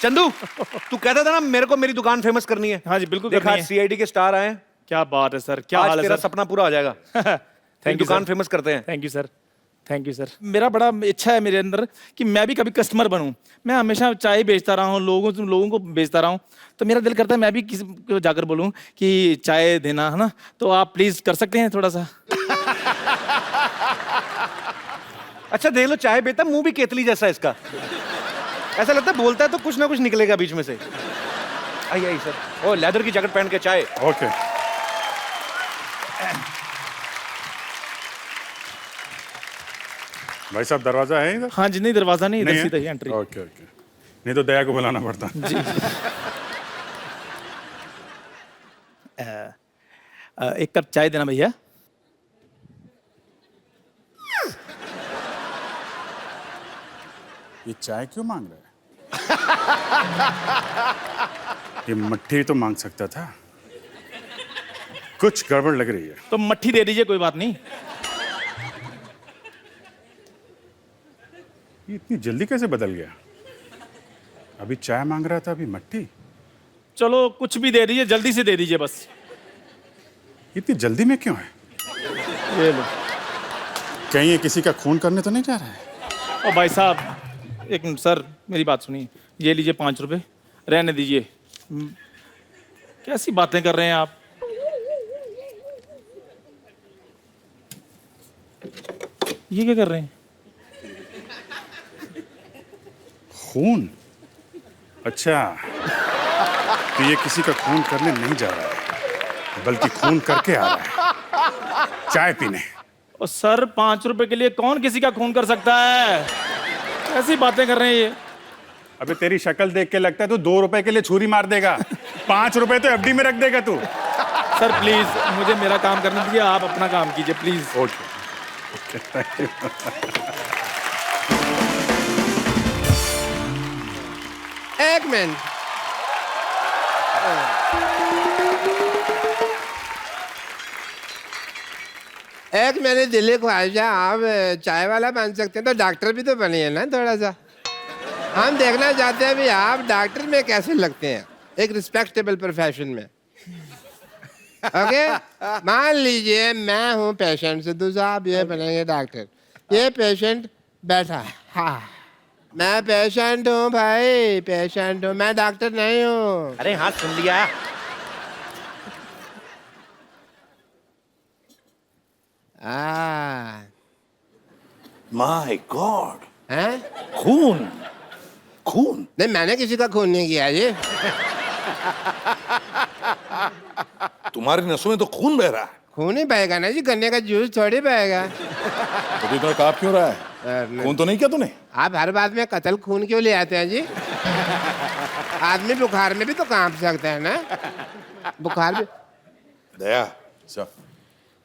चंदू, तू कहता था ना मेरे को मेरी दुकान फेमस करनी है। हाँ जी बिल्कुल देखा, करनी है। सीआईडी के स्टार आए हैं। क्या बात है सर, क्या आज हाल है तेरा सर? सपना पूरा हो जाएगा। थैंक यू दुकान सर। फेमस करते हैं। Thank you sir, thank you sir. मेरा बड़ा इच्छा है मेरे अंदर कि मैं भी कभी कस्टमर बनूं। मैं हमेशा चाय बेचता रहा हूँ, लोगों को बेचता रहा हूँ, तो मेरा दिल करता है मैं भी किसी को जाकर बोलूं कि चाय देना है ना, तो आप प्लीज कर सकते हैं थोड़ा सा। अच्छा देख लो, चाय बेचता, मुंह भी केतली जैसा है इसका। ऐसा लगता है बोलता है तो कुछ ना कुछ निकलेगा बीच में से। आइए आइए सर। ओ लेदर की जैकेट पहन के चाय। ओके। भाई साहब दरवाजा है इधर? हाँ जी, नहीं दरवाजा नहीं, इधर नहीं सीधा है? ही एंट्री। ओके ओके, नहीं तो दया को बुलाना पड़ता। जी। एक कप चाय देना भैया। ये चाय क्यों मांग रहा है? ये मट्ठी तो मांग सकता था। कुछ गड़बड़ लग रही है। तो मट्ठी दे दीजिए, कोई बात नहीं। ये इतनी जल्दी कैसे बदल गया? अभी चाय मांग रहा था, अभी मट्ठी। चलो कुछ भी दे दीजिए, जल्दी से दे दीजिए बस। इतनी जल्दी में क्यों है? ये लो। कहीं ये किसी का खून करने तो नहीं जा रहा है? ओ भाई साहब, एक मिनट सर, मेरी बात सुनिए। ये लीजिए 5 रुपए, रहने दीजिए। कैसी बातें कर रहे हैं आप? ये क्या कर रहे हैं? खून? अच्छा, तो ये किसी का खून करने नहीं जा रहा है, बल्कि खून करके आ रहा है चाय पीने। ओ सर, 5 रुपए के लिए कौन किसी का खून कर सकता है? ऐसी बातें कर रहे हैं ये। अबे तेरी शक्ल देख के लगता है तू 2 रुपए के लिए छुरी मार देगा। 5 रुपए तो एफडी में रख देगा तू। सर प्लीज मुझे मेरा काम करने दीजिए, आप अपना काम कीजिए प्लीज। Okay, thank you. एक मिनट, एक मेरी दिल्ली ख्वाहिश है, आप चाय वाला बन सकते हैं तो डॉक्टर भी तो बनिए ना थोड़ा सा। हम देखना चाहते हैं भी आप डॉक्टर में कैसे लगते हैं, एक रिस्पेक्टेबल प्रोफेशन में। ओके, मान लीजिए मैं हूँ पेशेंट, सिद्धू साहब ये बनेंगे डॉक्टर। ये पेशेंट बैठा है, हाँ मैं पेशेंट हूँ भाई, पेशेंट हूँ, मैं डॉक्टर नहीं हूँ। अरे हाँ सुन लिया। माय गॉड, हैं? खून खून। नहीं मैंने किसी का खून नहीं किया जी। तुम्हारी नसों में तो खून बह रहा है। खून ही बहेगा ना जी, गन्ने का जूस थोड़ी बहेगा। तो इतना कांप क्यों रहा है? खून तो नहीं किया तूने? आप हर बात में कत्ल खून क्यों ले आते हैं जी? आदमी बुखार में भी तो कांप सकता है ना, बुखार भी। दया,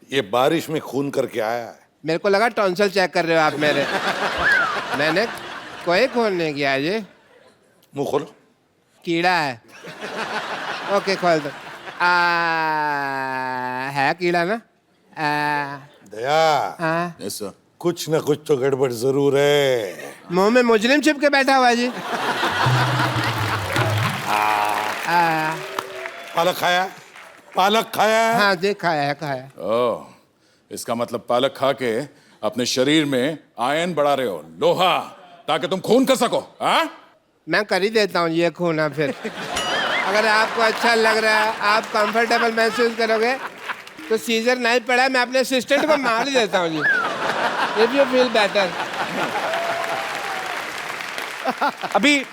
ये बारिश में खून करके आया है। मेरे को लगा टॉन्सिल चेक कर रहे हो आप मेरे। मैंने कोई खून नहीं किया जी। मुंह खोलो। कीड़ा है। ओके खोल दो। है कीड़ा ना? दया, कुछ ना कुछ तो गड़बड़ जरूर है। मुंह में मुजरिम छिप के बैठा हुआ है जी। पालक खाया? पालक खाया? हाँ जी खाया है, खाया। ओह, इसका मतलब पालक खा के अपने शरीर में आयन बढ़ा रहे हो, लोहा, ताकि तुम खून कर सको। हाँ, मैं कर ही देता हूँ ये खून। अब फिर अगर आपको अच्छा लग रहा है, आप कंफर्टेबल महसूस करोगे तो सीजर नहीं पड़ा, मैं अपने असिस्टेंट को मार ही देता हूँ जी। If you feel better. अभी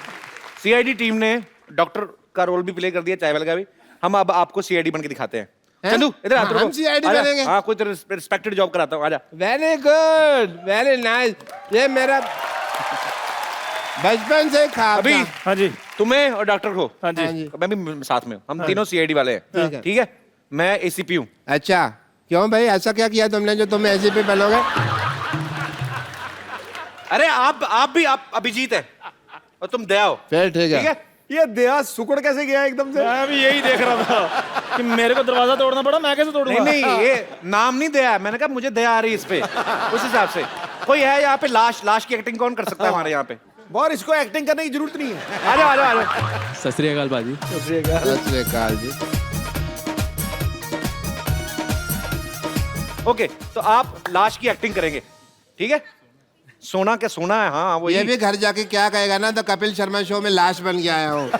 सीआईडी टीम ने डॉक्टर का रोल भी प्ले कर दिया, चाय वाले का भी। हम अब आपको सीआईडी बन के दिखाते हैं। चंदू इधर आ। हम CID बनेंगे? हाँ, कोई रिस्पेक्टेड जॉब कराता हूँ, आजा। Very good, very nice. ये मेरा बचपन से ख्वाब अभी था। हाँ जी, तुम्हें और डॉक्टर को, हाँ जी, हाँ जी। मैं भी साथ में हूँ, हम तीनों सीआईडी वाले हैं। ठीक है। ठीक है, मैं एसीपी हूँ। अच्छा क्यों भाई, ऐसा क्या किया तुमने जो तुम ऐसे पे बनोगे? अरे आप भी अभिजीत है और तुम दया हो। फिर ठीक है। ये दया सुकड़ कैसे गया एकदम से? मैं भी यही देख रहा था कि मेरे को दरवाजा तोड़ना पड़ा, मैं कैसे तोड़ूंगा? नहीं ये नाम नहीं दया है, मैंने कहा मुझे दया आ रही है इस पे, उस हिसाब से। कोई है यहाँ पे लाश की एक्टिंग कौन कर सकता है हमारे यहाँ पे? बारिश को एक्टिंग करने की जरूरत नहीं है। आ जाओ आ जाओ आ जाओ। सत श्री अकाल बाजी। सत श्री अकाल जी। ओके, तो आप लाश की एक्टिंग करेंगे, ठीक है? सोना के सोना है, हाँ वो ये भी घर जाके क्या कहेगा ना, तो कपिल शर्मा शो में लाश बन के आया हूँ।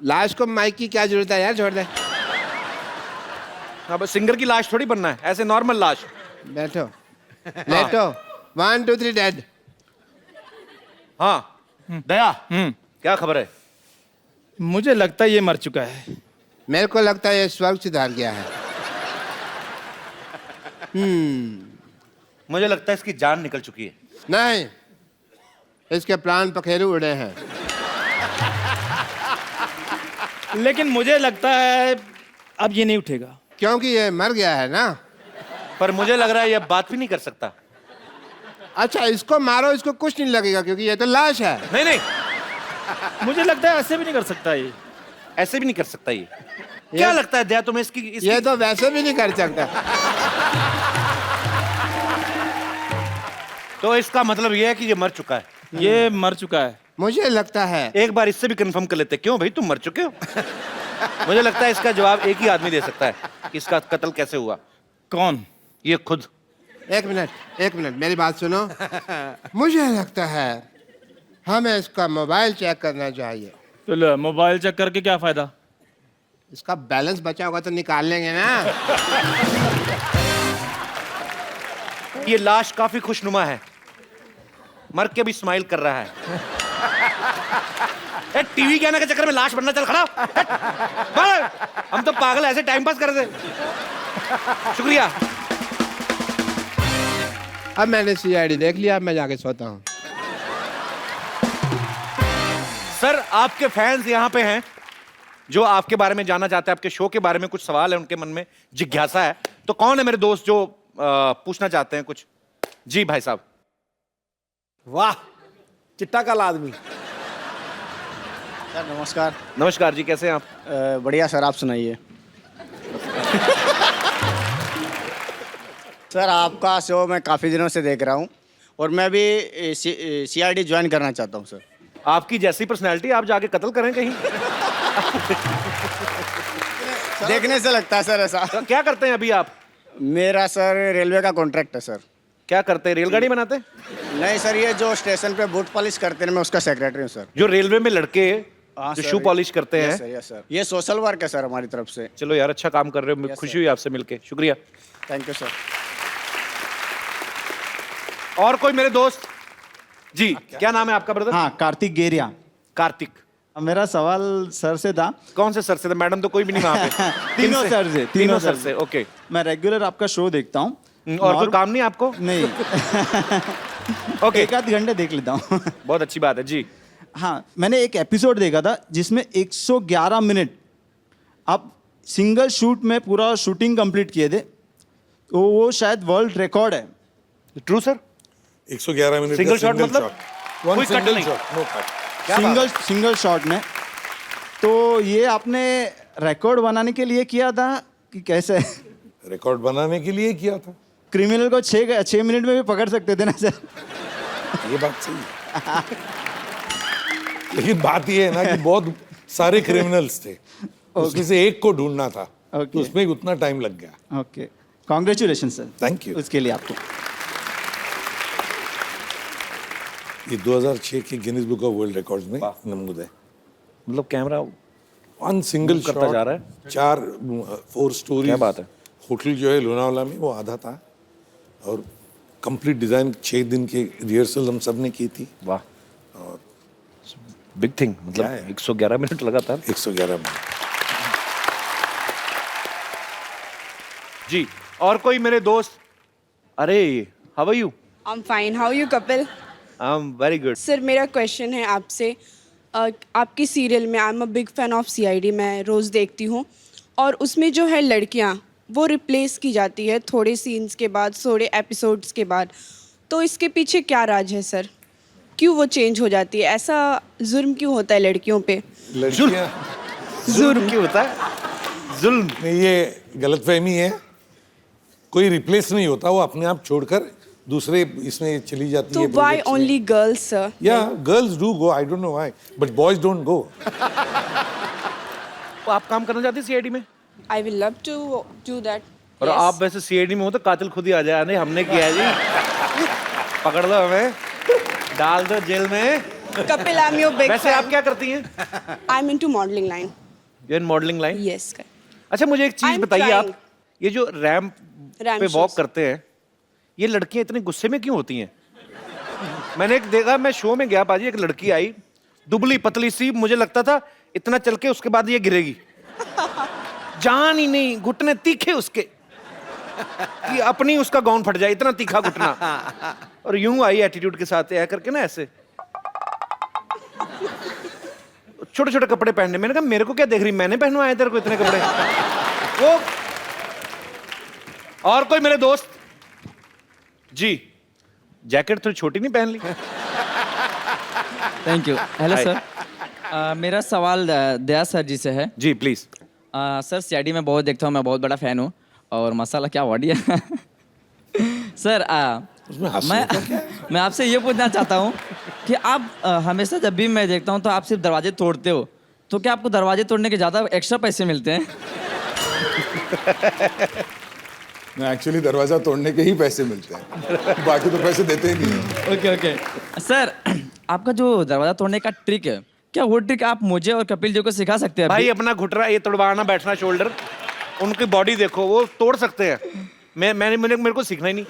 लाश को माइक की क्या जरूरत है यार, छोड़ दे। अब सिंगर की लाश थोड़ी बनना है, ऐसे नॉर्मल लाश। बैठो लेटो। 1 2 3 डेड। हाँ दया, क्या खबर है? मुझे लगता है ये मर चुका है। मेरे को लगता है ये स्वर्ग सुधार गया है। मुझे लगता है इसकी जान निकल चुकी है। नहीं, इसके प्राण पखेरु उड़े हैं। लेकिन मुझे लगता है अब ये नहीं उठेगा। क्योंकि ये मर गया है ना। पर मुझे लग रहा है ये बात भी नहीं कर सकता। अच्छा, इसको मारो, इसको कुछ नहीं लगेगा क्योंकि ये तो लाश है। नहीं नहीं, मुझे लगता है ऐसे भी नहीं कर सकता ये। ऐसे भी नहीं कर सकता ये। क्या लगता है दया तुम्हें इसकी ये तो वैसे भी नहीं कर सकता। तो इसका मतलब ये है कि ये मर चुका है। ये मर चुका है। मुझे लगता है एक बार इससे भी कंफर्म कर लेते हैं। क्यों भाई, तुम मर चुके हो? मुझे लगता है इसका जवाब एक ही आदमी दे सकता है कि इसका कत्ल कैसे हुआ। कौन? ये खुद। एक मिनट मेरी बात सुनो। मुझे लगता है हमें इसका मोबाइल चेक करना चाहिए। तो मोबाइल चेक करके क्या फायदा? इसका बैलेंस बचा होगा तो निकाल लेंगे ना। ये लाश काफी खुशनुमा है, मर के भी स्माइल कर रहा है। टीवी के आने के चक्कर में लाश बनना, चल खड़ा हो। हम तो पागल ऐसे टाइम पास कर रहे। शुक्रिया। अब मैंने सीआईडी देख लिया, अब मैं जाके सोता हूँ। सर, आपके फैंस यहाँ पे हैं जो आपके बारे में जानना चाहते हैं, आपके शो के बारे में कुछ सवाल है उनके मन में, जिज्ञासा है। तो कौन है मेरे दोस्त जो पूछना चाहते हैं कुछ? जी भाई साहब। वाह, चिट्टा काला आदमी। सर नमस्कार। नमस्कार जी, कैसे हैं आप? बढ़िया सर, आप सुनाइए। सर आपका शो मैं काफ़ी दिनों से देख रहा हूँ और मैं भी सीआईडी ज्वाइन करना चाहता हूँ सर। आपकी जैसी पर्सनैलिटी, आप जाके कत्ल करें कहीं। देखने से लगता है सर ऐसा। तो क्या करते हैं अभी आप? मेरा सर रेलवे का कॉन्ट्रैक्ट है सर। क्या करते हैं, रेलगाड़ी बनाते हैं? नहीं सर, ये जो स्टेशन पे बूट पॉलिश करते हैं, मैं उसका सेक्रेटरी हूँ सर। जो रेलवे में लड़के हाँ जो सर, शू पॉलिश करते हैं। Yes sir. ये सोशल वर्क है सर हमारी तरफ से। चलो यार, अच्छा काम कर रहे हो, खुशी हुई आपसे मिलके, शुक्रिया। Thank you sir. और कोई मेरे दोस्त? जी, क्या नाम है आपका ब्रदर? हाँ, कार्तिक गेरिया। कार्तिक। मेरा सवाल सर से था। कौन से सर से था? मैडम तो कोई भी नहीं वहां पे। तीनों सर से। तीनों सर से, ओके। मैं रेगुलर आपका शो देखता हूँ। और कोई काम नहीं आपको? नहीं। ओके, एक आध घंटे देख लेता हूँ। बहुत अच्छी बात है जी। हाँ, मैंने एक एपिसोड देखा था जिसमें 111 मिनट आप सिंगल शूट में पूरा शूटिंग कंप्लीट किए थे। तो वो शायद वर्ल्ड रिकॉर्ड है। True sir? 111 minute single shot मतलब कोई कट नहीं? No cut. सिंगल शॉट में। तो ये आपने रिकॉर्ड बनाने के लिए किया था कि कैसे? रिकॉर्ड बनाने के लिए किया था। क्रिमिनल को 6 मिनट में भी पकड़ सकते थे ना सर? ये बात सही है। लेकिन बात ये है ना कि बहुत सारे क्रिमिनल्स थे, उसमें से एक को ढूंढना था, तो उसमें उतना टाइम लग गया। Okay, congratulation sir. Thank you. उसके लिए आपको ये 2006 के Guinness book of world records में नमूद है। मतलब कैमरा वन सिंगल करता शॉट जा रहा है। 4 स्टोरी। क्या बात है। होटल जो है लोनावाला में, वो आधा था और कंप्लीट डिजाइन 6 दिन के रिहर्सल हम सब ने की थी। वाह, बिग थिंग। मतलब 111 मिनट लगातार। 111 मिनट। जी, और कोई मेरे दोस्त? अरे, how are you? I am fine, how you Kapil? I am very good. Sir मेरा क्वेश्चन है आपसे। आपकी सीरियल में I am a big fan of CID, मैं रोज़ देखती हूँ, और उसमें जो है लड़कियाँ वो रिप्लेस की जाती है थोड़े सीन्स के बाद, थोड़े एपिसोड्स के बाद। तो इसके पीछे क्या राज है सर? क्यों वो चेंज हो जाती है? ऐसा जुर्म क्यों होता है लड़कियों पे? लड़कियां जुल्म क्यों होता है? जुल्म नहीं, ये गलतफहमी है। कोई रिप्लेस नहीं होता, वो अपने आप छोड़कर दूसरे इसमें चली जाती तो है वाई projects में। Only girls sir? या girls do go, I don't know why, but boys don't go. तो आप काम करना चाहते हैं सीआईडी में? I will love to do that. और आप वैसे सीआईडी में हो तो कातिल खुद ही आ जाए, नहीं हमने किया है जी, पकड़ लो हमें, डाल दो जेल में। Kapil, I am your big वैसे आप क्या करती हैं? I am into modelling line. You in modelling line? Yes. अच्छा मुझे एक चीज I'm बताइए, आप trying. ये जो रैंप रैंप पे वॉक shows. करते हैं, ये लड़कियां इतने गुस्से में क्यों होती हैं? मैंने एक देखा, मैं शो में गया पाजी, एक लड़की आई दुबली पतली सी, मुझे लगता था इतना चल के उसके बाद ये गिरेगी, जान ही नहीं, घुटने तीखे उसके कि अपनी उसका गाउन फट जाए, इतना तीखा घुटना, और यूं आई एटीट्यूड के साथ ऐ करके ना, ऐसे छोटे छोटे कपड़े पहनने। मैंने कहा मेरे को क्या देख रही, मैंने पहनवाए तेरे को इतने कपड़े? वो और कोई मेरे दोस्त जी जैकेट थोड़ी छोटी नहीं पहन ली? Thank you. Hello Hi. Sir, मेरा सवाल दया सर जी से है। जी प्लीज। सर सीआईडी में बहुत देखता हूँ, मैं बहुत बड़ा फैन हूँ, और मसाला क्या बॉडी है। सर मैं आपसे ये पूछना चाहता हूँ कि आप हमेशा जब भी मैं देखता हूँ तो आप सिर्फ दरवाजे तोड़ते हो, तो क्या आपको दरवाजे तोड़ने के ज़्यादा एक्स्ट्रा पैसे मिलते हैं? एक्चुअली दरवाजा तोड़ने के ही पैसे मिलते हैं, बाकी तो पैसे देते ही नहीं हैं। ओके ओके सर, आपका जो दरवाजा तोड़ने का ट्रिक है, क्या वो ट्रिक आप मुझे और कपिल जी को सिखा सकते हैं? भाई अपना घुटना ये तोड़वाना, बैठना शोल्डर, उनकी बॉडी देखो, वो तोड़ सकते हैं। मेरे को सीखना ही नहीं।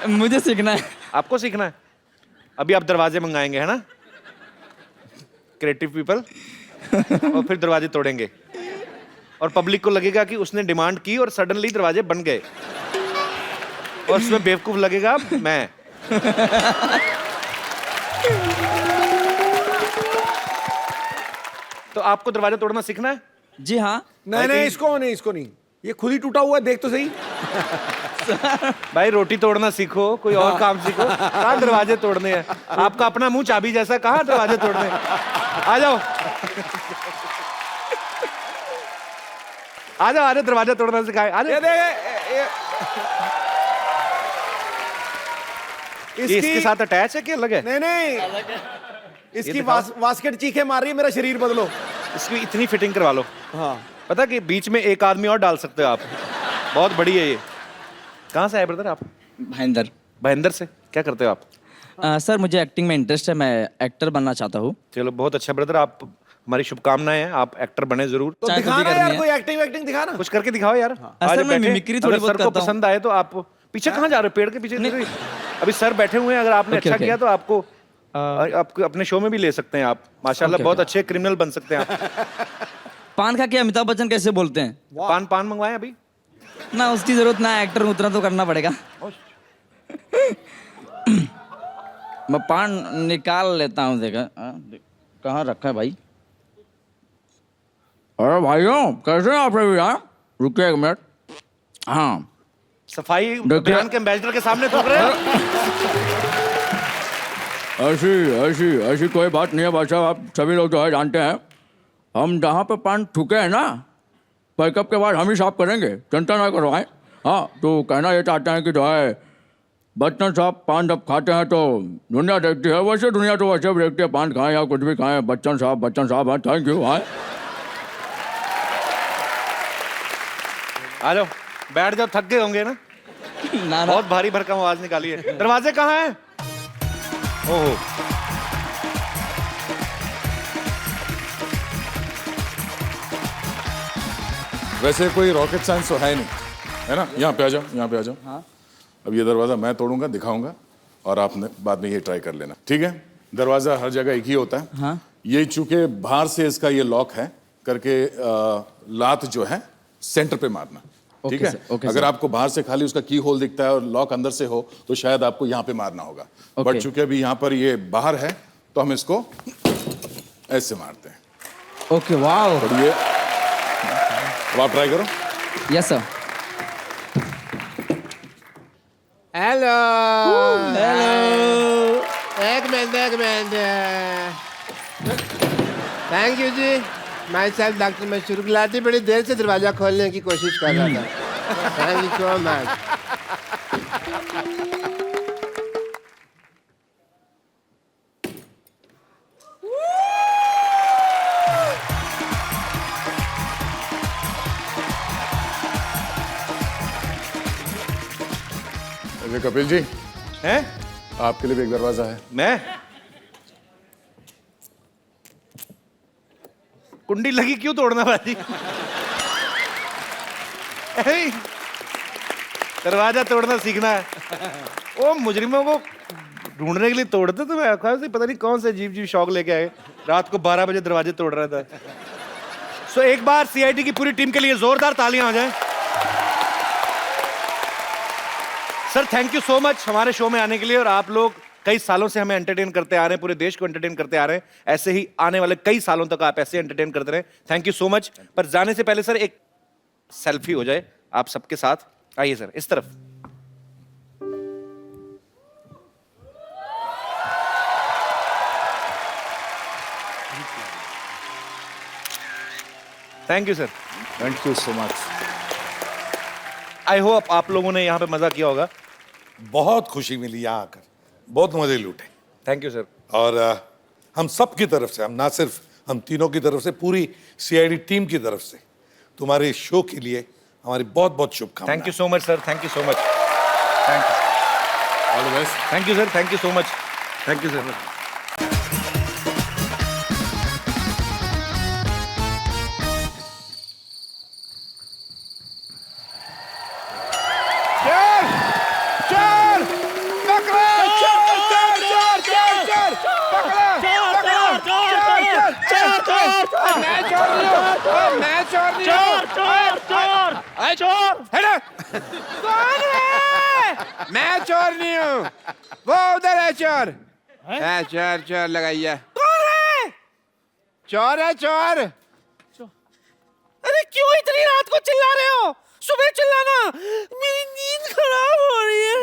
मुझे सीखना है। आपको सीखना है? अभी आप दरवाजे मंगाएंगे है ना, क्रिएटिव पीपल, और फिर दरवाजे तोड़ेंगे, और पब्लिक को लगेगा कि उसने डिमांड की और सडनली दरवाजे बन गए, और उसमें बेवकूफ लगेगा मैं। तो आपको दरवाजा तोड़ना सीखना है? जी हाँ। नहीं, इसको नहीं, ये खुद ही टूटा हुआ है, देख तो सही। भाई रोटी तोड़ना सीखो, कोई और काम सीखो, कहाँ दरवाजे तोड़ने हैं? आपका अपना मुंह चाबी जैसा, कहाँ दरवाजे तोड़ने हैं? आ जाओ आ जाओ, दरवाजा तोड़ना सिखाए, आ जाओ। ये इसके साथ अटैच है कि अलग है? नहीं, इसकी बास्केट चीखे मार रही है, मेरा शरीर बदलो। इसकी इतनी फिटिंग करवा लो। हाँ, पता कि बीच में एक आदमी और डाल सकते हो आप, बहुत बड़ी है ये। कहाँ से आए ब्रदर आप? भाईंदर। भाईंदर से। क्या करते हो आप? सर मुझे एक्टिंग में इंटरेस्ट है, मैं एक्टर बनना चाहता हूँ। चलो बहुत अच्छा ब्रदर, आप हमारी शुभकामनाएं हैं, आप एक्टर बने जरूर। तो चाहे दिखाना खुद ही यार, करनी कोई एक्टिंग दिखाना। कुछ करके दिखाओ यार। सर, मैं बैठे, मिमिक्री थोड़ी अगर बहुत सर को करता हूँ। पसंद आए तो आप पीछे कहाँ जा रहे हो? पेड़ के पीछे अभी सर बैठे हुए हैं, अगर आपने ओके, अच्छा ओके। किया तो आपको आपको अपने शो में भी ले सकते हैं आप। माशाल्लाह ओके, बहुत ओके। अच्छे क्रिमिनल बन सकते हैं आप। पान खा के अमिताभ बच्चन कैसे बोलते हैं? पान मंगवाए अभी? ना उसकी जरूरत ना, एक्टर उतना तो करना पड़ेगा। मैं पान निकाल लेता हूँ, देखा कहाँ रखा है भाई? अरे भाइयों कैसे हैं आप सभी यार? रुकिए एक मिनट। हाँ, सफाई देखिए। अभियान के एम्बेसडर के सामने थूक रहे हैं। ऐसी कोई बात नहीं है भाई साहब, आप सभी लोग जो है जानते हैं, हम जहाँ पे पान थूके हैं ना, पैकअप के बाद हम ही साफ करेंगे, चिंता ना करो। आए हाँ, तो कहना ये चाहते हैं कि जो है बच्चन साहब पान जब खाते हैं तो दुनिया देखती है, वैसे दुनिया तो वैसे भी देखती है, पान खाएं या कुछ भी खाएं, बच्चन साहब हैं। Thank you. हाँ, आ जाओ, बैठ जाओ, थक गए होंगे ना? ना बहुत भारी भरकम आवाज निकाली है। दरवाजे कहाँ हैं? ओहो, वैसे कोई रॉकेट साइंस तो है नहीं, है ना? यहाँ पे आ जाओ, यहाँ पे आ जाओ। हाँ। अब ये दरवाजा मैं तोड़ूंगा, दिखाऊंगा, और आपने बाद में ये ट्राई कर लेना, ठीक है? दरवाजा हर जगह एक ही होता है। हाँ। ये चूंकि बाहर से इसका ये लॉक है करके लात जो है सेंटर पे मारना, ठीक ओके है? सर, ओके अगर सर। आपको बाहर से खाली उसका की होल दिखता है और लॉक अंदर से हो तो शायद आपको यहाँ पे मारना होगा, ओके। बट चूंकि अभी यहाँ पर ये बाहर है तो हम इसको ऐसे मारते हैं। ओके, वाह। और ये अब आप ट्राई करो। Yes sir. हेलो। हेलो। एक मिनट। थैंक यू जी। माई साहब डॉक्टर मशहूर गुलाटी बड़ी देर से दरवाजा खोलने की कोशिश कर रहा था। Thank you so much. अरे कपिल जी, हैं? आपके लिए भी एक दरवाजा है। मैं कुंडी लगी क्यों तोड़ना भाजी? ऐ, दरवाजा तोड़ना सीखना है। ओ मुजरिमों को ढूंढने के लिए तोड़ते तो मैं पता नहीं कौन से अजीब अजीब शौक लेके आए। रात को 12 बजे दरवाजे तोड़ रहा था। सो एक बार सीआईडी की पूरी टीम के लिए जोरदार तालियां हो जाएं। Sir thank you so much हमारे शो में आने के लिए। और आप लोग कई सालों से हमें एंटरटेन करते आ रहे हैं, पूरे देश को एंटरटेन करते आ रहे हैं। ऐसे ही आने वाले कई सालों तक आप ऐसे एंटरटेन करते रहे। Thank you so much. पर जाने से पहले सर एक सेल्फी हो जाए आप सबके साथ। आइए सर इस तरफ। Thank you sir. Thank you so much. I hope आप लोगों ने यहाँ पे मजा किया होगा। बहुत खुशी मिली यहाँ आकर, बहुत मजे लूटे। Thank you sir. और हम सब की तरफ से, हम ना सिर्फ हम तीनों की तरफ से, पूरी सीआईडी टीम की तरफ से तुम्हारे इस शो के लिए हमारी बहुत बहुत शुभकामनाएं। Thank you so much sir. Thank you so much. Thank you. All the best. Thank you sir. Thank you so much. Thank you sir. चोर पकड़ो, चोर चोर चोर चोर चोर पकड़ो, पकड़ो, मैं चोर नहीं हूँ, मैं चोर नहीं हूँ। अरे चोर हेलो, कौन है? मैं चोर नहीं हूँ, वो उधर है चोर। है चोर, चोर लगाइए। कौन है? चोर है चोर। अरे क्यों इतनी रात को चिल्ला रहे हो? सुबह चिल्लाना, मेरी नींद खराब हो रही है।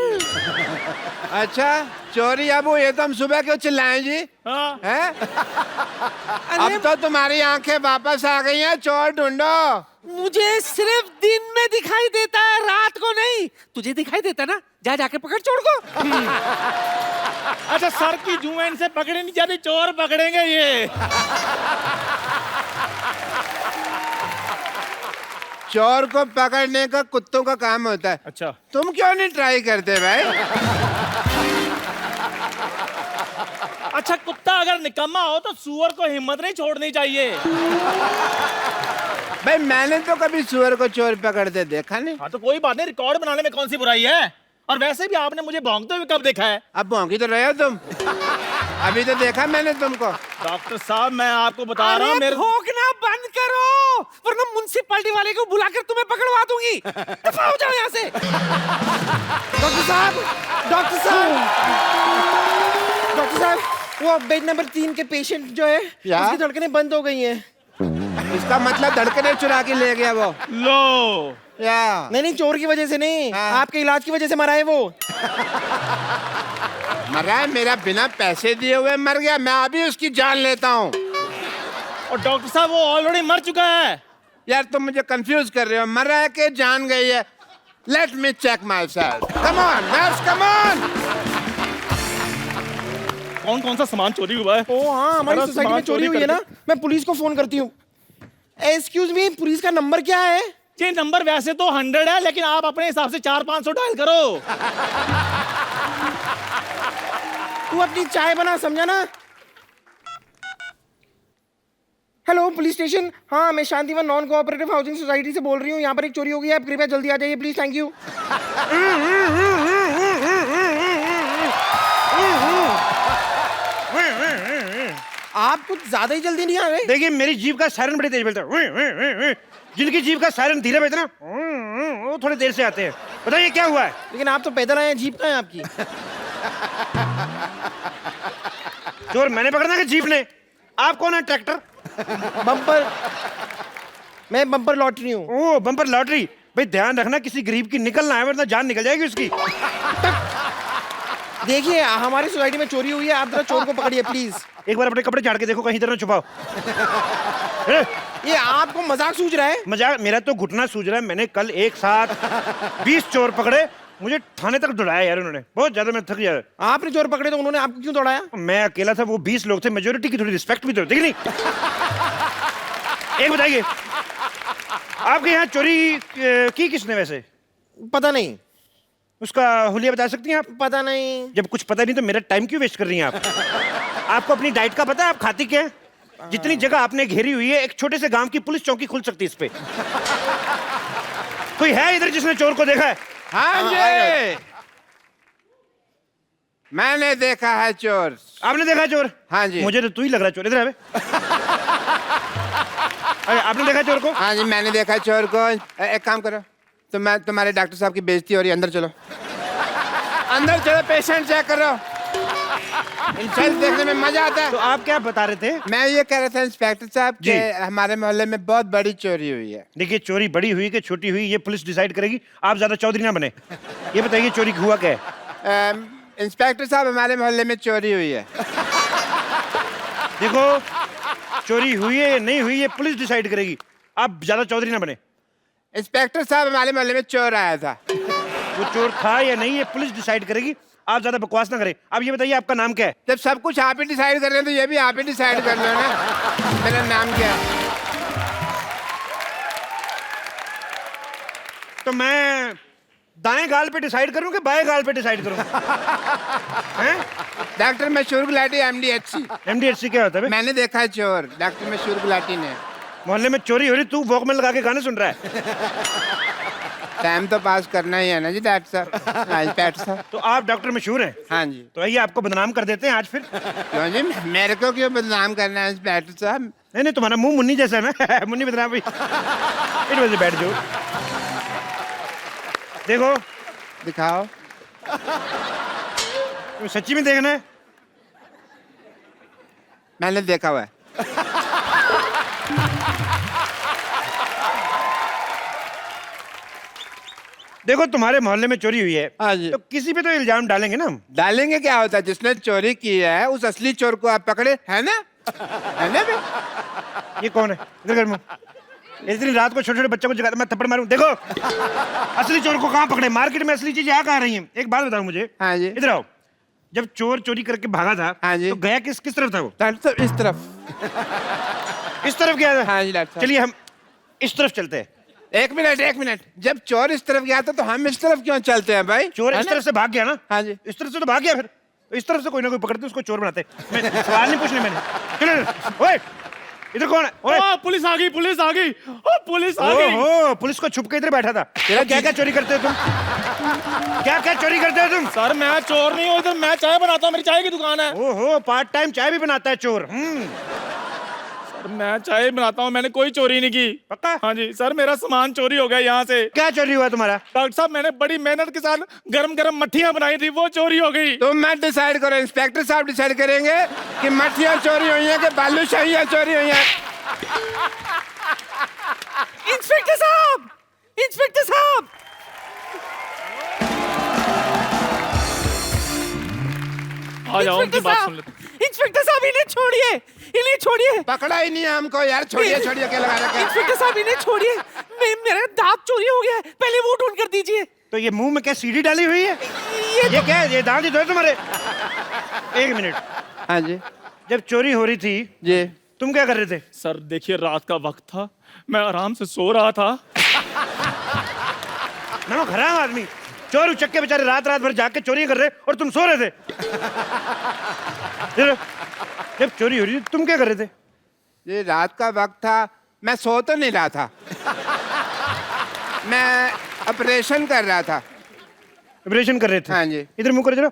अच्छा चोरी अब ये तो हम सुबह क्यों चिल्लाएं जी? हाँ। हैं? अब तो तुम्हारी आंखें वापस आ गई हैं, चोर ढूंढो। मुझे सिर्फ दिन में दिखाई देता है, रात को नहीं। तुझे दिखाई देता ना? जा जाके पकड़ चोर को। अच्छा सर की जुएन से पकड़े नहीं जाते, चोर पकड़ेंगे ये। चोर को पकड़ने का कुत्तों का काम होता है। अच्छा तुम क्यों नहीं ट्राई करते भाई? अच्छा कुत्ता अगर निकम्मा हो तो सूअर को हिम्मत नहीं छोड़नी चाहिए। भाई मैंने तो कभी सुअर को चोर पकड़ते देखा नहीं। हाँ तो कोई बात नहीं, रिकॉर्ड बनाने में कौन सी बुराई है। और वैसे भी आपने मुझे भौंकते हुए कब देखा है? अब भौंकी तो रहे हो तुम। अभी तो देखा मैंने तुमको। डॉक्टर साहब मैं आपको बता रहा हूँ, मेरे भौंकना बंद करो वरना म्युनिसिपैलिटी वाले को बुलाकर तुम्हें पकड़वा दूंगी। दफा हो जाओ यहाँ से। डॉक्टर साहब, डॉक्टर साहब, डॉक्टर साहब, वो बेड नंबर 3 के पेशेंट जो है उसकी धड़कनें बंद हो गई हैं। इसका मतलब धड़कने चुरा के ले गया वो। लो या नहीं चोर की वजह से नहीं, आपके इलाज की वजह से मरा है वो। मरा है? मेरा बिना पैसे दिए हुए मर गया? मैं अभी उसकी जान लेता हूँ। और डॉक्टर साहब वो ऑलरेडी मर चुका है। यार तुम मुझे कंफ्यूज कर रहे हो, मर रहा है कि जान गई है? Let me check myself. Come on nurse, come on. कौन कौन सा सामान चोरी हुआ है? ओ हाँ हमारी सोसाइटी में चोरी हुई है ना, मैं पुलिस को फोन करती हूँ। एक्सक्यूज मी, पुलिस का नंबर क्या है? ये नंबर वैसे तो 100 है, लेकिन आप अपने हिसाब से 400-500 डायल करो। तू अपनी चाय बना, समझा ना? Hello police station. हाँ मैं Shantivan non cooperative housing society से बोल रही हूँ। यहाँ पर एक चोरी हो गई है, आप कृपया जल्दी आ जाइए प्लीज। Thank you. आप कुछ ज्यादा ही जल्दी नहीं आ रहे। देखिए मेरी जीभ का सायरन बड़ी तेज बजता है। जिनकी जीभ का सायरन धीरे बजता ना वो थोड़ी देर से आते हैं। बताइए क्या हुआ है? लेकिन आप तो पैदल आए हैं, जीप कहाँ है आपकी? चोर मैंने पकड़ना कि जीप ने? आप कौन है? ट्रैक्टर? बम्पर, मैं बम्पर लॉटरी हूँ। ओह बम्पर लॉटरी। भाई ध्यान रखना किसी गरीब की निकलना है वरना जान निकल जाएगी उसकी। देखिए हमारी सोसाइटी में चोरी हुई है, आप जरा चोर को पकड़िए प्लीज। एक बार अपने कपड़े झाड़ के देखो, कहीं इधर ना छुपाओ। ये आपको मजाक सूझ रहा है? मजाक? मेरा तो घुटना सूझ रहा है। मैंने कल एक साथ 20 चोर पकड़े, मुझे थाने तक दौड़ाया यार उन्होंने। बहुत ज्यादा मैं थक गया। आपने चोर पकड़े तो उन्होंने आपको क्यों दौड़ाया? मैं अकेला था, वो 20 लोग थे, मेजोरिटी की थोड़ी रिस्पेक्ट भी तो होती नहीं। एक बताइए आपके यहाँ चोरी की किसने वैसे? पता नहीं। उसका हुलिया बता सकती हैं आप? पता नहीं। जब कुछ पता नहीं तो मेरा टाइम क्यों वेस्ट कर रही हैं आप? आपको अपनी डाइट का पता है? आप खाती क्या है? जितनी जगह आपने घेरी हुई है, एक छोटे से गांव की पुलिस चौकी खुल सकती है इस पे। कोई है इधर जिसने चोर को देखा है? हाँ जी, मैंने देखा है चोर। आपने देखा है चोर? हाँ जी। मुझे तो तू ही लग रहा है चोर। इधर आवे। अरे आपने देखा चोर को? हाँ जी, मैंने देखा है चोर को। एक काम करो, तो मैं तुम्हारे डॉक्टर साहब की बेइज्जती हो रही है, अंदर चलो। अंदर चलो, पेशेंट चेक करो। इंसान देखने में मजा आता है। तो आप क्या बता रहे थे? मैं ये कह रहा था इंस्पेक्टर साहब जी। कि हमारे मोहल्ले में बहुत बड़ी चोरी हुई है। देखिए, चोरी बड़ी हुई कि छोटी हुई ये पुलिस डिसाइड करेगी। आप ज्यादा चौधरी ना बने। ये बताइए चोरी हुआ क्या है? इंस्पेक्टर साहब, हमारे मोहल्ले में चोरी हुई है। देखो, चोरी हुई है या नहीं हुई ये पुलिस डिसाइड करेगी। आप ज्यादा चौधरी ना बने। इंस्पेक्टर साहब, हमारे मोहल्ले में चोर आया था। वो चोर था या नहीं ये पुलिस डिसाइड करेगी। आप ज्यादा बकवास ना करें। अब ये बताइए आपका नाम क्या है? जब सब कुछ आप ही डिसाइड कर रहे हैं तो ये भी आप ही डिसाइड कर लो ना। मेरा नाम क्या है? तो मैं दाएं गाल पे डिसाइड करूं कि बाएं गाल पे डिसाइड करूं? हैं? डॉक्टर मशहूर गुलाटी, MDHC। MDHC क्या होता है बे? मैंने देखा है चोर, डॉक्टर मशहूर गुलाटी ने। मोहल्ले में चोरी हो रही, तू वॉकमैन लगा के गाने सुन रहा है। टाइम तो पास करना ही है ना जी डॉक्टर साहब। हाँ, इंस्पेक्टर साहब। तो आप डॉक्टर मशहूर हैं? हाँ जी। तो आइए आपको बदनाम कर देते हैं आज फिर। क्यों जी, मेरे को क्यों बदनाम करना है इंस्पेक्टर साहब? नहीं नहीं, तुम्हारा मुंह मुन्नी जैसा है ना। मुन्नी बदनाम भाई। It was a bad joke. देखो, दिखाओ। तो सच्ची में देखना है? मैंने देखा हुआ है। देखो, तुम्हारे मोहल्ले में चोरी हुई है। हाँ जी। तो किसी पे तो इल्जाम डालेंगे ना हम। डालेंगे, क्या होता है? जिसने चोरी की है उस असली चोर को आप पकड़े, है ना? है ना बे? ये कौन है? इधर कर मुंह। इतनी रात को छोटे छोटे बच्चों को जगाता, मैं थप्पड़ मारूं। देखो, असली चोर को कहाँ पकड़े? मार्केट में असली चीजें आ कहाँ रही हैं? एक बात बताओ मुझे। हाँ जी। इधर आओ। जब चोर चोरी करके भागा था, हाँ जी। तो गया किस किस तरफ था वो? डॉक्टर साहब, इस तरफ। इस तरफ गया था? हाँ जी डॉक्टर साहब। चलिए हम इस तरफ चलते हैं। एक मिनट। जब चोर इस तरफ गया था तो हम इस तरफ क्यों चलते हैं भाई? चोर है इस ना? तरफ से भाग गया ना? हाँ जी। इस तरफ से तो भाग गया, फिर तो इस तरफ से कोई ना कोई पकड़ते उसको चोर बनाते। मैं सवाल नहीं पूछने मैंने। चलो, ओए, इधर कौन है? ओए, पुलिस आ गई, पुलिस आ गई, पुलिस आ गई। ओहो, पुलिस को छुप के इधर बैठा था। तेरा क्या क्या चोरी करते हो तुम? क्या क्या चोरी करते हो तुम? सर मैं चोर नहीं हूँ, इधर मैं चाय बनाता हूँ, मेरी चाय की दुकान है। ओहो, पार्ट टाइम चाय भी बनाता है चोर। सर मैं चाय बनाता हूँ, मैंने कोई चोरी नहीं की। पक्का? हाँ जी सर, मेरा सामान चोरी हो गया यहाँ से। क्या चोरी हुआ तुम्हारा? डॉक्टर साहब, मैंने बड़ी मेहनत के साथ गरम गरम मट्ठियाँ बनाई थी, वो चोरी हो गई। तुम मत डिसाइड करो, इंस्पेक्टर साहब डिसाइड करेंगे कि मट्ठियाँ चोरी हुई हैं कि बालूशाहियाँ चोरी हुई हैं। इंस्पेक्टर साहब, इंस्पेक्टर साहब, आ जाओ, उनकी बात सुन लेते। इंस्पेक्टर साहब, इन्हें छोड़िए, इन्हें छोड़िए। पकड़ा ही नहीं है हमको यार, छोड़िए क्या लगा रखा है? इंस्पेक्टर साहब, इन्हें छोड़िए, मेरा दांत चोरी हो गया है, पहले वो ढूंढ कर दीजिए। तो ये मुंह में क्या सीढ़ी डाली हुई है? ये क्या है? ये दांत ही तो है तुम्हारे। एक मिनट। हाँ जी। जब चोरी हो रही थी जी। तुम क्या कर रहे थे? सर देखिए, रात का वक्त था, मैं आराम से सो रहा था। ना खराब आदमी, चोर उचक्के बेचारे रात भर जाग के चोरी कर रहे और तुम सो रहे थे। जब चोरी हो रही थी तुम क्या कर रहे थे? ये रात का वक्त था, मैं सो तो नहीं रहा था, मैं ऑपरेशन कर रहा था। ऑपरेशन कर रहे थे? हाँ जी। इधर मुंह कर जरा।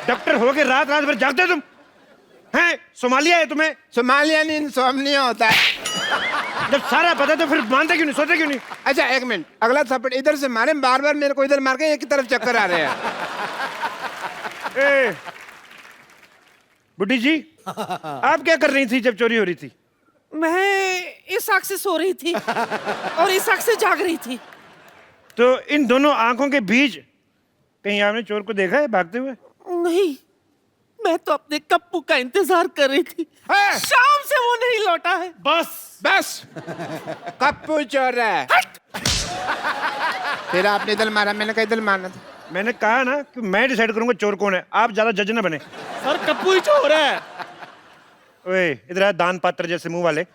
डॉक्टर हो के रात भर जागते हो तुम? हैं? सोमालिया है तुम्हें? सोमालिया नहीं, इंसोम्निया होता है। जब सारा पता तो फिर मानते क्यों नहीं, सोते क्यों नहीं? अच्छा एक मिनट, अगला थप्पड़ इधर से मारे, बार बार मेरे को इधर मार के एक ही तरफ चक्कर आ रहे हैं। ए, बुड्ढी जी, आप क्या कर रही थी जब चोरी हो रही थी? मैं इस आँख से सो रही थी और इस आँख से जाग रही थी। तो इन दोनों आंखों के बीच कहीं आपने चोर को देखा है भागते हुए? नहीं, मैं तो अपने कप्पू का इंतजार कर रही थी। शाम से वो नहीं लौटा है। बस कप्पू चोर है। फिर आपने इधर मारा, मैंने कहा इधर मारना था। मैंने कहा ना कि मैं डिसाइड करूंगा चोर कौन है, आप ज्यादा जज ना बने। सर कप्पू ही चोर है। ओए, इधर आ, दान पात्र जैसे मुंह वाले।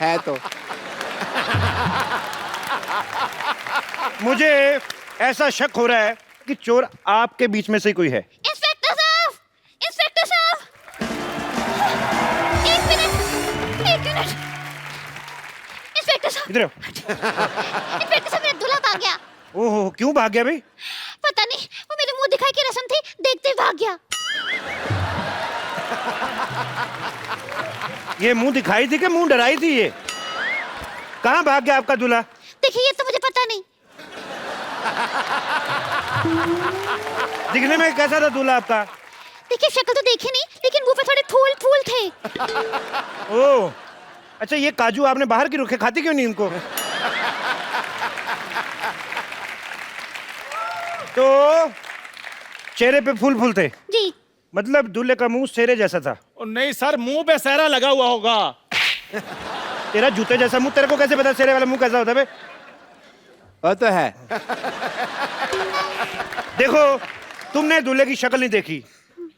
है तो। मुझे ऐसा शक हो रहा है कि चोर आपके बीच में से कोई है। इंस्पेक्टर साहब, इंस्पेक्टर साहब, एक मिनट, इंस्पेक्टर साहब, इधर आओ। इंस्पेक्टर साहब, मेरा दूल्हा भाग गया। ओहो, क्यों भाग गया भाई? पता नहीं, वो मेरे मुंह दिखाई की रस्म थी, देखते ही भाग गया। ये मुंह दिखाई थी कि मुंह डराई थी? ये कहाँ भाग गया आपका दूल्हा? देखिए, ये तो मुझे पता नहीं। दिखने में कैसा था दूल्हा आपका? देखिए, शक्ल तो देखी नहीं, लेकिन मुंह पे थोड़े फूल फूल थे। ओह, अच्छा, ये काजू आपने बाहर की रुखे, खाती क्यों नहीं इनको? तो चेहरे पे फूल फूल थे? जी। मतलब दूल्हे का मुंह सेरे जैसा था? नहीं सर, मुंह पे सहरा लगा हुआ होगा। तेरा जूते जैसा मुंह, तेरे को कैसे पता सेरे वाला मुंह कैसा होता है बे? वो तो है। देखो, तुमने दूल्हे की शक्ल नहीं देखी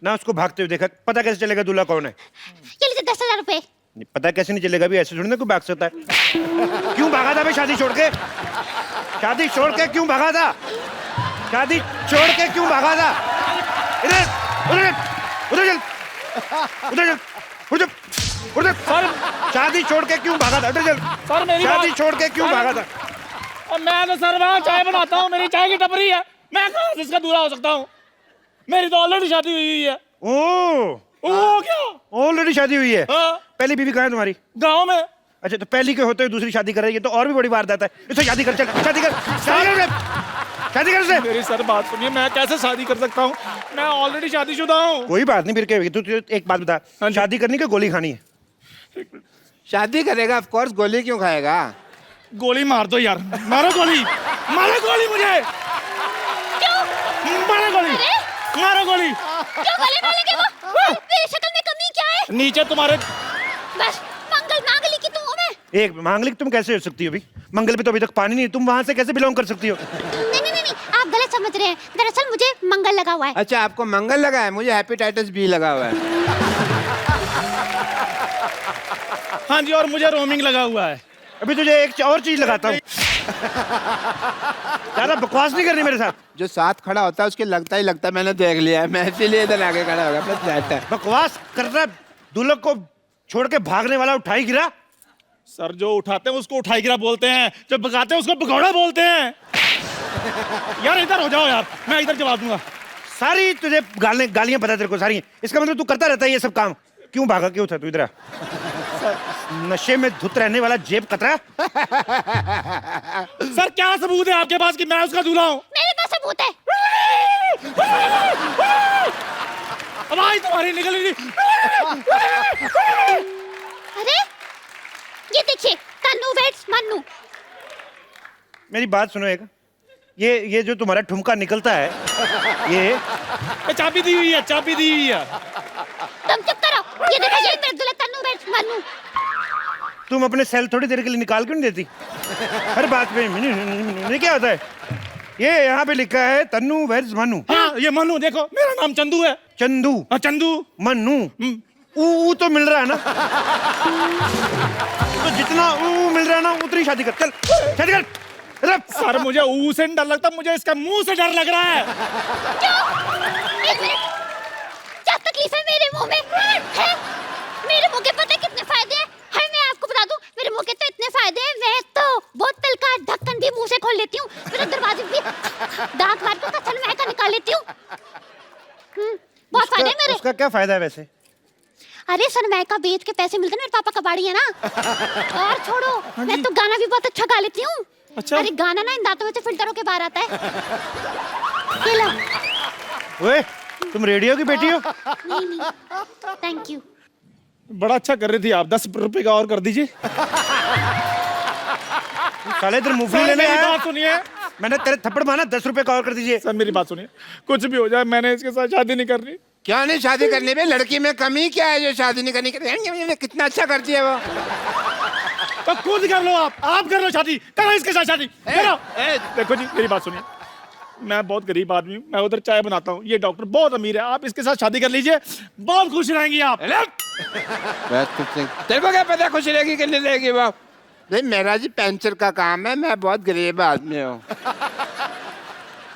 ना, उसको भागते हुए देखा, पता कैसे चलेगा दूल्हा कौन है? ये लीजिए 10,000 रुपए। पता कैसे नहीं चलेगा भी? ऐसे थोड़ी ना कोई भाग सकता है। क्यों भागा था बे शादी छोड़ के? शादी छोड़ के क्यों भागा था? शादी छोड़ के क्यों भागा था? इधर उधर उधर चल, उधर चल, उधर उधर। सर, शादी छोड़ के क्यों भागा था? उधर चल। सर मेरी शादी छोड़ के क्यों भागा था? और मैं तो सर वहाँ चाय बनाता हूँ, मेरी चाय की टपरी है, मैं कहाँ से इसका दूल्हा हो सकता हूँ? मेरी तो ऑलरेडी शादी हुई है। ओ क्या? ऑलरेडी शादी हुई है? हाँ। पहली बीवी कहाँ है तुम्हारी? गाँव में। अच्छा, तो पहली के होते हुए दूसरी शादी कर रही है, तो और भी बड़ी वारदात है। इससे शादी कर, चल शादी कर, शादी कर, शादी कर से। मेरी सर बात सुनिए, मैं कैसे शादी कर सकता हूँ? मैं ऑलरेडी शादीशुदा हूँ। कोई बात नहीं, फिर क्या होगी? तू एक बात बता, शादी करनी कि गोली खानी है? शादी करेगा, ऑफ कोर्स, गोली क्यों खाएगा? गोली मार दो यार, मारो गोली, मारो गोली मुझे। क्यों? मारो गोली, मारो गोली। क्यों गोली मारेंगे वो? मेरी शक्ल में कमी क्या है? नीचे तुम्हारे बस मंगल मांगली की तुम हो मैं। एक मांगलिक तुम कैसे हो सकती हो? अभी मंगल पे तो अभी तक पानी नहीं, तुम वहां से कैसे बिलोंग कर सकती हो? नहीं, आप गलत समझ रहे हैं। दरअसल मुझे मंगल लगा हुआ है। अच्छा, आपको मंगल लगा है, मुझे हेपेटाइटिस बी लगा हुआ है। हाँ जी, और मुझे रोमिंग लगा हुआ है। अभी तुझे एक और चीज लगाता हूँ। ज्यादा बकवास नहीं करनी मेरे साथ। जो साथ खड़ा होता है उसके लगता ही लगता है, मैंने देख लिया है, मैं इसीलिए इधर आगे खड़ा हो गया। बस जाता है। बकवास करना, दूल्हे को छोड़ के भागने वाला उठाई गिरा। सर, जो उठाते हैं उसको उठाई गिरा बोलते हैं, जो भगाते हैं उसको भगौड़ा बोलते हैं। यार इधर हो जाओ यार, मैं इधर जवाब दूंगा। सारी तुझे गालियां पता तेरे को सारी। इसका मतलब तू करता रहता है ये सब काम। क्यों भागा, क्यों था तू इधर? नशे में धुत रहने वाला जेब कतरा। सर, क्या सबूत है आपके पास कि मैं उसका दूल्हा हूँ? मेरे पास सबूत है। आवाज तुम्हारी निकल रही। अरे ये देखिए, तन्नू वेट्स मन्नू। मेरी बात सुनो एक, ये जो तुम्हारा ठुमका निकलता है, ये चाबी दी हुई है, चाबी दी हुई है। तुम चुप करो। ये देखो, ये मेरे दूल्हे तन्नू वेट्स मन्नू। तुम अपने सेल थोड़ी देर के लिए निकाल क्यों नहीं देती? हर बात पे नहीं, क्या होता है? ये यहाँ पे लिखा है तन्नू वेट्स मन्नू। हाँ, ये मन्नू देखो, मेरा नाम चंदू है। चंदू? हाँ, चंदू। मन्नू ऊ तो मिल रहा है ना? तो जितना ऊ मिल रहा है ना, उतनी शादी कर। चल शादी कर। सर, मुझे ऊ से डर लगता, मुझे इसका मुंह से डर लग रहा है। क्यों? एक मिनट, क्या तकलीफ है मेरे मुंह में? है? मेरे मुंह के पता कितने फायदे हैं? है, मैं आपको बता दूं, मेरे मुंह के तो इतने फायदे हैं, मैं तो बोतल का ढक्कन भी मुंह से खोल लेती हूँ, मेरे दरवाजे भी दांत मार के कचन महका निकाल लेती हूँ। बहुत फायदे हैं मेरे। उसका क्या फायदा है वैसे? अरे सनमाइका बेच के पैसे मिलते हैं, मेरे पापा कबाड़ी है ना। और छोड़ो, मैं तो गाना भी बहुत अच्छा गा लेती हूँ। अच्छा? अरे गाना ना इन दांतों में से फिल्टर होके बाहर आता है। ये लो। ओए, तुम रेडियो की बेटी हो? नहीं, थैंक यू। बड़ा अच्छा कर रही थी आप, 10 रुपए का और कर दीजिए। साले इधर मूवली लेने मेरी आया। बात सुनिए, मैंने तेरे थप्पड़ मारा, 10 रुपए का और कर दीजिए। सर मेरी बात सुनिए, कुछ भी हो जाए, मैंने इसके साथ शादी नहीं करनी। क्या नहीं शादी करने में? लड़की में कमी क्या है जो शादी नहीं करनी? कितना अच्छा करती है वो। तो खुद कर लो, आप कर लो शादी, करो इसके साथ शादी करो। देखो जी, मेरी बात सुनिए, मैं बहुत गरीब आदमी हूँ, मैं उधर चाय बनाता हूँ, ये डॉक्टर बहुत अमीर है, आप इसके साथ शादी कर लीजिए, बहुत खुश रहेंगी आप। तेरे को क्या पता खुश रहेगी कि नहीं रहेगी वो? नहीं, मेरा जी पेंचर का काम है, मैं बहुत गरीब आदमी हूँ।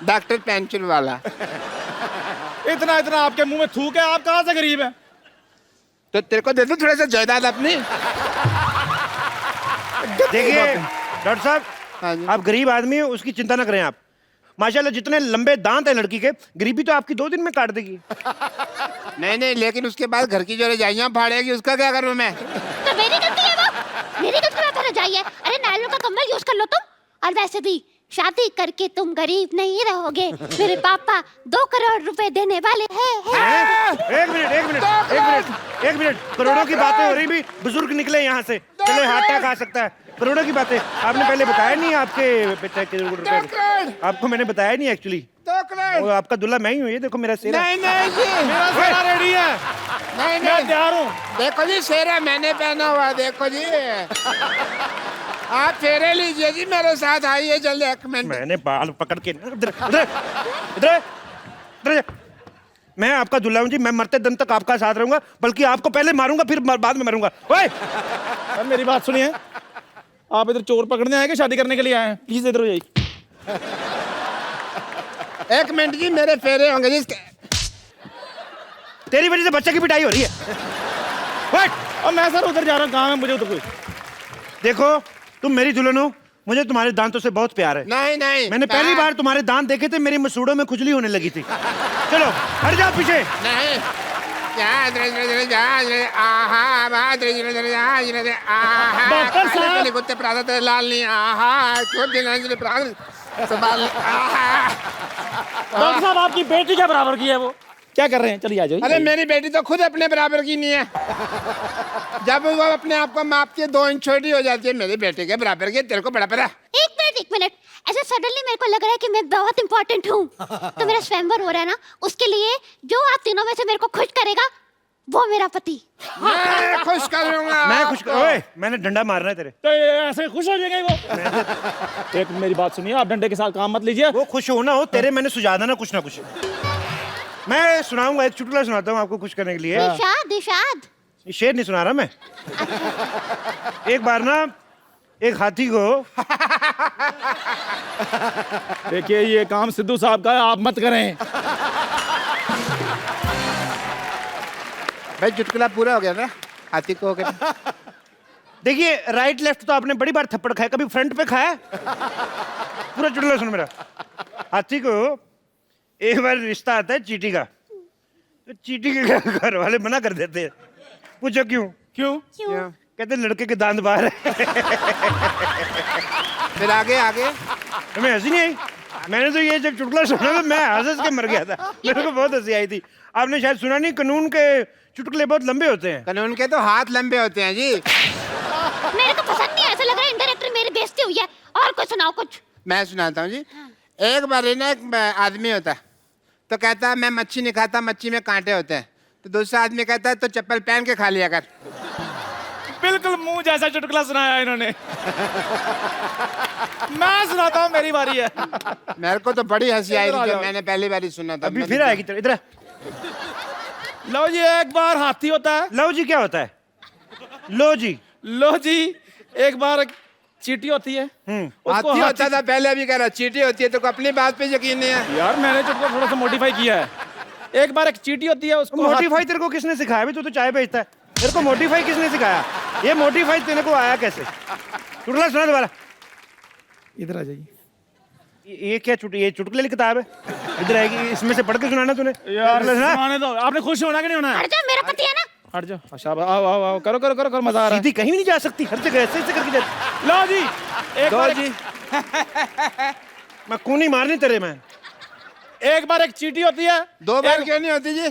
डॉक्टर पेंशन वाला। इतना इतना आपके मुंह में थूक है, आप कहाँ से गरीब है? तो तेरे को दे दूं थोड़ा सा जायदाद अपनी। देखिए डॉक्टर हाँ साहब, जी। आप गरीब आदमी हैं, उसकी चिंता ना करें आप। माशाल्लाह जितने लंबे दांत हैं लड़की के, गरीबी तो आपकी 2 दिन में काट देगी। नहीं नहीं, लेकिन उसके बाद घर की जो रजाइयाँ फाड़ेगी, उसका क्या करूँ मैं? तो मेरी गलती है वो, मेरी गलती में फिर जाइए। अरे नायलॉन का कंबल यूज कर लो तुम। और वैसे भी शादी करके तुम गरीब नहीं रहोगे, मेरे पापा 2 करोड़ रुपए देने वाले हैं। एक मिनट, करोड़ों की बातें हो रही भी, बुजुर्ग निकले यहाँ से, चले हार्ट अटैक आ सकता है। करोड़ों की बातें आपने पहले बताया नहीं, आपके बेटे के आपको मैंने बताया नहीं एक्चुअली। 2 करोड़। आपका दूल्हा मैं ही हूँ, ये देखो मेरा सेरा। नहीं नहीं जी, मेरा सारा रेडी है, नहीं मैं नहीं, तैयार हूँ। देखो जी सेरा मैंने पहना हुआ, देखो जी। आप फेरे लीजिए जी, मेरे साथ आइए जल्दी, 1 मिनट। मैंने बाल पकड़ के इधर मैं आपका दूल्हा हूँ जी, मैं मरते दम तक आपका साथ रहूंगा, बल्कि आपको पहले मारूंगा फिर बाद में मरूंगा। ओए सर मेरी बात सुनिए, आप इधर चोर पकड़ने आए कि शादी करने के लिए आए हैं? प्लीज इधर हो जाइए। 1 मिनट जी, मेरे फेरे होंगे जी। तेरी वजह से बच्चे की पिटाई हो रही है। What? और मैं सर उधर जा रहा हूँ, काम है मुझे उधर कोई। देखो तुम मेरी दुल्हन हो, मुझे तुम्हारे दांतों से बहुत प्यार है। नहीं नहीं, मैंने पहली बार तुम्हारे दांत देखे थे, मेरी मसूड़ों में खुजली होने लगी थी। चलो हट जाओ पीछे। नहीं, डॉक्टर साहब। कुत्ते प्रातः लाल नहीं, डॉक्टर साहब आपकी बेटी के बराबर की है वो, क्या कर रहे हैं? चलिए आ जाइए। अरे मेरी बेटी तो खुद अपने बराबर की नहीं है। जब वो अपने आप को मापती है 2 इंच छोटी हो जाती है, मेरी बेटी के बराबर की। तेरे को बड़ा पता? एक मिनट, ऐसे सडनली मेरे को लग रहा है कि मैं बहुत इंपॉर्टेंट हूँ। तो मेरा स्वयंवर हो रहा है ना, उसके लिए जो आप तीनों में से मेरे को खुश करेगा वो मेरा पति। मैं खुश करूंगा। मैं खुश ओए, मैंने डंडा मारना है तेरे। तो ये ऐसे खुश हो जाएगा वो। एक मेरी बात सुनिए, आप डंडे के साथ काम मत लीजिए। वो खुश हो ना हो, तेरे मैंने सुझा देना कुछ ना कुछ। मैं सुनाऊंगा, एक चुटकुला सुनाता हूँ आपको खुश करने के लिए। इरशाद। शेर नहीं सुना रहा मैं। एक बार ना एक हाथी को देखिए ये काम सिद्धू साहब का है, आप मत करें। भाई चुटकुला पूरा हो गया ना, हाथी को हो गया। देखिए राइट लेफ्ट तो आपने बड़ी बार थप्पड़ खाया, कभी फ्रंट पे खाया? पूरा चुटकुला सुन मेरा। हाथी को एक बार रिश्ता आता है चींटी का, तो चींटी के घर वाले मना कर देते हैं। पूछो क्यों? क्यों? कहते लड़के के दांत बाहर है। फिर आगे आगे तुम्हें हंसी नहीं आई? मैंने तो ये जब चुटकुला सुना तो मैं हंस के मर गया था, मेरे को बहुत हंसी आई थी। आपने शायद सुना नहीं, कानून के चुटकुले बहुत लंबे होते हैं। कानून के तो हाथ लंबे होते हैं जी। मेरे को पसंद नहीं है, ऐसा लग रहा है इंडायरेक्टली मेरी बेइज्जती हुई है। और कुछ सुनाओ कुछ। मैं सुनाता हूँ जी। एक बार ना एक आदमी होता है, तो कहता है मैं मच्छी नहीं खाता, मच्छी में कांटे होते हैं। तो दूसरा आदमी कहता है तो चप्पल पहन के खा लिया कर। बिल्कुल मुंह जैसा चुटकुला सुनाया इन्होंने। मैं सुनाता हूँ, मेरी बारी है। मेरे को तो बड़ी हंसी आई थी जब मैंने पहली बार सुना था। अभी फिर आएगी तेरे इधर। लो जी, एक बार हाथी होता है। लो जी क्या होता है? लो जी। लो जी, एक बार एक चींटी होती है। हाथी होता था पहले, अभी कह रहा चींटी होती है, तो अपनी बात पे यकीन नहीं है यार। मैंने चुटकुला थोड़ा सा मॉडिफाई किया है। एक बार एक चींटी होती है, उसको मोटिफाई तेरे को किसने सिखाया? तू तो चाय बेचता है, तेरे को मोटिफाई किसने सिखाया? ये मोटिफाई तेरे को आया कैसे? चुटकुला सुना दोबारा। इधर आ जाइए। ये क्या ये चुटकुले की किताब है? इधर आएगी, इसमें से पढ़ के सुनाना तूने। यार सुनाने दो। आपने खुश होना कि नहीं होना? हट जा, मेरा पति है ना। हट जाओ। अच्छा आओ आओ आओ, करो करो करो करो, मजा आ रहा है। सीधी कहीं भी नहीं जा सकती, हर जगह ऐसे ऐसे करके जाती। लो जी, एक दो बार जी। मैं कूनी मारनी तेरे में। एक बार एक चींटी होती है। 2 बार क्यों नहीं होती जी?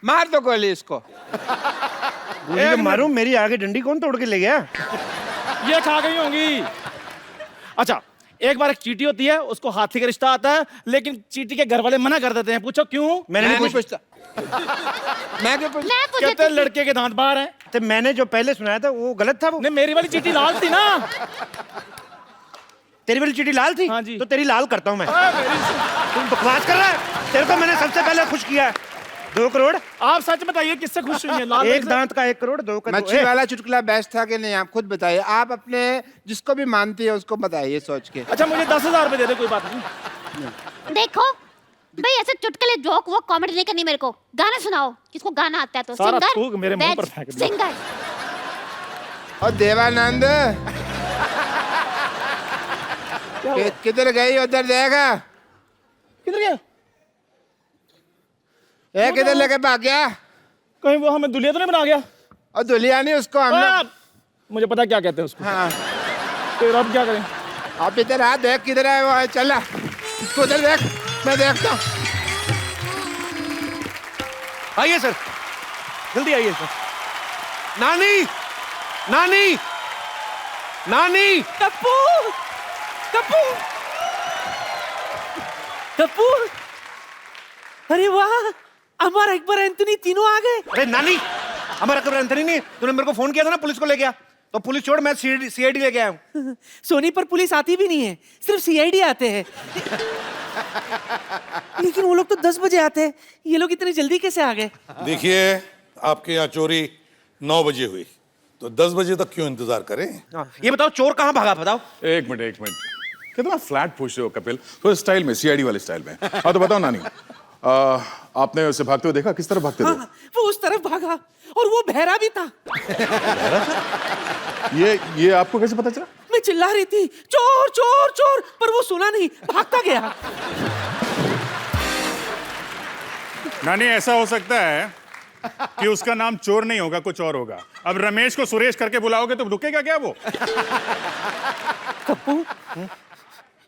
मार दो गोली इसको। गोली मारूं? मेरी आगे डंडी कौन तोड़ के ले गया? ये खा गई होंगी। अच्छा, एक बार एक चींटी होती है, उसको हाथी का रिश्ता आता है, लेकिन चींटी के घर वाले मना कर देते हैं। पूछो क्यों? मैंने नहीं पूछता। मैं क्यों पूछ? कहते हैं लड़के के दांत बाहर हैं। तो मैंने जो पहले सुनाया था वो गलत था। वो नहीं, मेरी वाली चींटी लाल थी ना। तेरी वाली चींटी लाल थी? हाँ जी। तो तेरी लाल करता हूं मैं। तुम बकवास कर रहा है। तेरे को मैंने सबसे पहले खुश किया है। 2 करोड़? आप सच बताइए किससे खुश हुई हैं? लाल एक दांत का 1 करोड़, 2 का मच्छी वाला चुटकुला बेस्ट था कि नहीं, आप खुद बताइए। आप अपने जिसको भी मानती है उसको बताइए सोच के। अच्छा मुझे 10,000 रुपए दे दे, कोई बात नहीं। देखो भाई, ऐसे चुटकुले जोक वो कॉमेडी नहीं करनी मेरे को। गाना सुनाओ, किसको गाना आता है तो। सारा सिंगर थूक मेरे मुंह पर फेंक दिया। सिंगर। और देवानंद किधर गई? उधर देखा किधर गया? किधर लेके भाग गया? कहीं वो हमें दुलिया तो नहीं बना गया? और दुलिया नहीं उसको हमने। मुझे पता क्या कहते हैं उसको। हाँ तो अब क्या करें? आप इधर आ, देख किधर है वो है, चला उसको उधर देख, मैं देखता हूँ। आइए सर, जल्दी आइए सर। नानी, नानी, नानी। टप्पू, टप्पू, टप्पू। अरे वाह, अमर अकबर एंथनी तीनों आ गए। अरे नानी, हमारा अकबर एंथनी नहीं, तूने मेरे को फोन किया था ना पुलिस को ले गया, तो पुलिस छोड़, मैं सीआईडी लेके आया हूँ। सोनी पर पुलिस आती भी नहीं है, सिर्फ सीआईडी आते हैं। लेकिन वो लोग तो 10 बजे आते हैं, ये लोग इतनी जल्दी कैसे आ गए? देखिए, आपके यहाँ चोरी 9 बजे हुई, तो 10 बजे तक क्यों इंतजार करें? ये बताओ चोर कहाँ भागा, बताओ। एक मिनट कितना फ्लैट पूछ रहे हो कपिल, तो स्टाइल में, सीआईडी वाले स्टाइल में। हाँ तो बताओ नानी, आपने उसे भागते हुए देखा? किस तरफ भागते थे? हाँ, वो उस तरफ भागा और वो बहरा भी था। ये आपको कैसे पता चला? मैं चिल्ला रही थी चोर चोर चोर, पर वो सुना नहीं, भागता गया। नानी, ऐसा हो सकता है कि उसका नाम चोर नहीं होगा, कुछ और होगा। अब रमेश को सुरेश करके बुलाओगे तो रुकेगा क्या वो? कप्पू,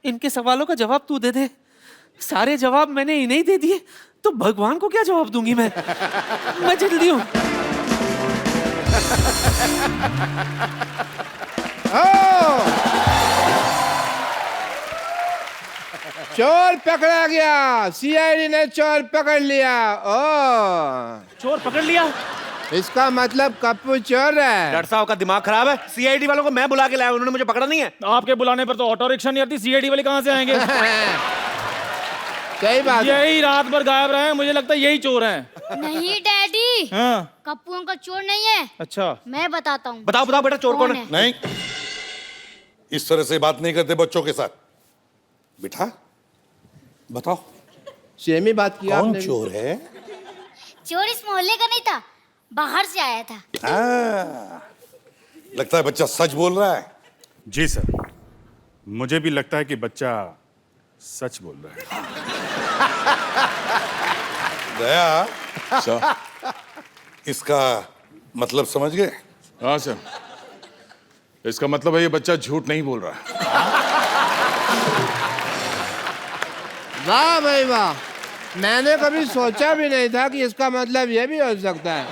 इनके सवालों का जवाब तू दे दे। सारे जवाब मैंने इन्हें ही दे दिए, तो भगवान को क्या जवाब दूंगी मैं? मैं जल्दी हूँ। चोर पकड़ा गया, सीआईडी ने चोर पकड़ लिया। ओ, चोर पकड़ लिया? इसका मतलब कप्पू चोर है। डॉक्टर साहब का दिमाग खराब है, सीआईडी वालों को मैं बुला के लाया, उन्होंने मुझे पकड़ा नहीं है। आपके बुलाने पर तो ऑटो रिक्शा नहीं आती, सीआईडी वाले कहाँ से आएंगे? सही बात है। यही रात भर गायब रहे, मुझे लगता है यही चोर हैं। नहीं डैडी, हाँ। कप्पू अंकल चोर नहीं है। अच्छा, मैं बताता हूँ। बताओ बताओ बेटा, चोर कौन है? नहीं, इस तरह से बात नहीं करते बच्चों के साथ। बेटा बताओ, सेम ही बात की कौन आपने। चोर है? चोर इस मोहल्ले का नहीं था, बाहर से आया था। लगता है बच्चा सच बोल रहा है। जी सर, मुझे भी लगता है कि बच्चा सच बोल रहा है। दया, सर। इसका मतलब समझ गए? हाँ सर, इसका मतलब है ये बच्चा झूठ नहीं बोल रहा। वाह भाई वाह, मैंने कभी सोचा भी नहीं था कि इसका मतलब ये भी हो सकता है।